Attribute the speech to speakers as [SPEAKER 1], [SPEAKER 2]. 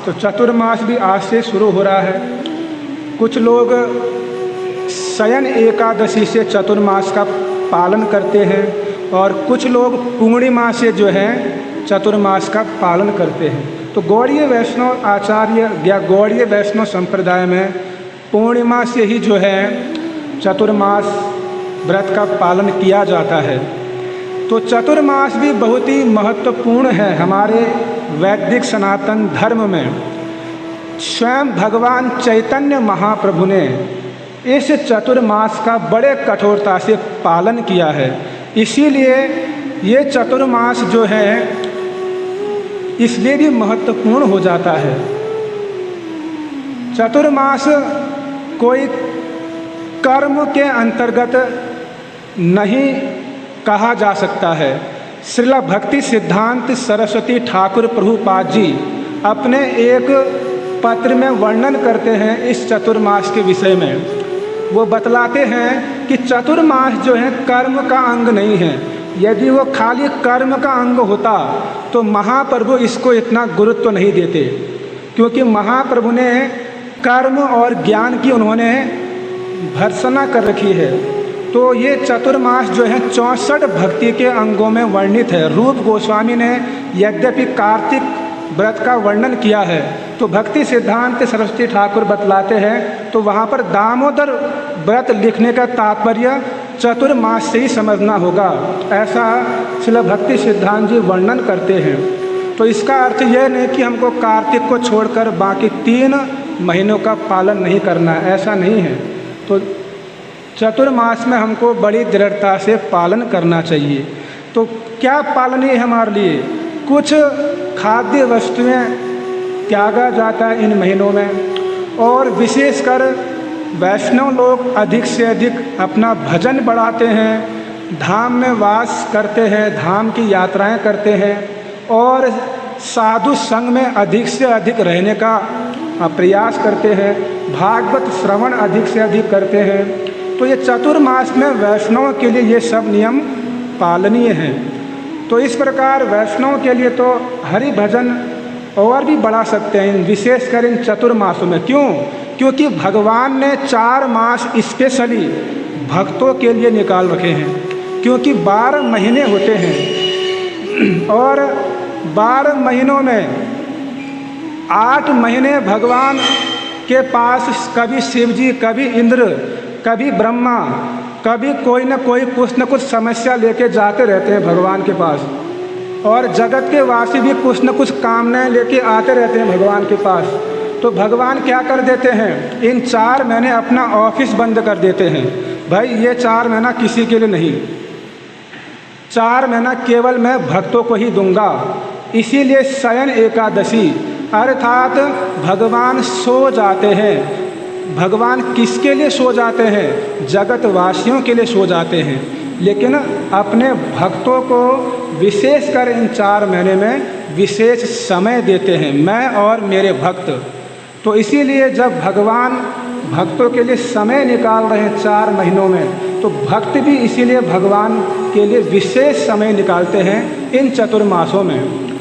[SPEAKER 1] तो चतुर्मास भी आज से शुरू हो रहा है। कुछ लोग शयन एकादशी से चतुर्मास का पालन करते हैं और कुछ लोग पूर्णिमा से जो है चतुर्मास का पालन करते हैं। तो गौड़ीय वैष्णव आचार्य या गौड़ीय वैष्णव संप्रदाय में पूर्णिमा से ही जो है चतुर्मास व्रत का पालन किया जाता है। तो चतुर्मास भी बहुत ही महत्वपूर्ण है हमारे वैदिक सनातन धर्म में। स्वयं भगवान चैतन्य महाप्रभु ने इस चतुर्मास का बड़े कठोरता से पालन किया है। इसीलिए ये चतुर्मास जो है इसलिए भी महत्वपूर्ण हो जाता है। चतुर्मास कोई कर्म के अंतर्गत नहीं कहा जा सकता है। श्रील भक्ति सिद्धांत सरस्वती ठाकुर प्रभुपाद जी अपने एक पत्र में वर्णन करते हैं इस चतुर्मास के विषय में। वो बतलाते हैं कि चतुर्मास जो है कर्म का अंग नहीं है। यदि वो खाली कर्म का अंग होता तो महाप्रभु इसको इतना गुरुत्व नहीं देते, क्योंकि महाप्रभु ने कर्म और ज्ञान की उन्होंने भर्त्सना कर रखी है। तो ये चतुर्मास जो है 64 भक्ति के अंगों में वर्णित है। रूप गोस्वामी ने यद्यपि कार्तिक व्रत का वर्णन किया है, तो भक्ति सिद्धांत सरस्वती ठाकुर बतलाते हैं तो वहाँ पर दामोदर व्रत लिखने का तात्पर्य चतुर्मास से ही समझना होगा, ऐसा श्रील भक्ति सिद्धांत जी वर्णन करते हैं। तो इसका अर्थ यह नहीं कि हमको कार्तिक को छोड़कर बाकी 3 महीनों का पालन नहीं करना है, ऐसा नहीं है। तो चतुर्मास में हमको बड़ी दृढ़ता से पालन करना चाहिए। तो क्या पालनीय है हमारे लिए? कुछ खाद्य वस्तुएं त्यागा जाता है इन महीनों में, और विशेषकर वैष्णव लोग अधिक से अधिक अपना भजन बढ़ाते हैं, धाम में वास करते हैं, धाम की यात्राएं करते हैं और साधु संग में अधिक से अधिक रहने का प्रयास करते हैं, भागवत श्रवण अधिक से अधिक करते हैं। तो ये चतुर्मास में वैष्णव के लिए ये सब नियम पालनीय हैं। तो इस प्रकार वैष्णव के लिए तो हरि भजन और भी बढ़ा सकते हैं, विशेषकर इन चतुर्मासों में। क्यों? क्योंकि भगवान ने 4 मास स्पेशली भक्तों के लिए निकाल रखे हैं, क्योंकि 12 महीने होते हैं और 12 महीनों में 8 महीने भगवान के पास कभी शिव जी, कभी इंद्र, कभी ब्रह्मा, कभी कोई न कोई कुछ न कुछ समस्या लेके जाते रहते हैं भगवान के पास, और जगत के वासी भी कुछ न कुछ कामनाएं लेके आते रहते हैं भगवान के पास। तो भगवान क्या कर देते हैं, इन 4 महीने अपना ऑफिस बंद कर देते हैं। भाई ये 4 महीना किसी के लिए नहीं, 4 महीना केवल मैं भक्तों को ही दूंगा। इसीलिए शयन एकादशी अर्थात भगवान सो जाते हैं। भगवान किसके लिए सो जाते हैं? जगतवासियों के लिए सो जाते हैं, लेकिन अपने भक्तों को विशेषकर इन 4 महीने में विशेष समय देते हैं, मैं और मेरे भक्त। तो इसीलिए जब भगवान भक्तों के लिए समय निकाल रहे हैं 4 महीनों में, तो भक्त भी इसीलिए भगवान के लिए विशेष समय निकालते हैं इन चतुर्मासों में।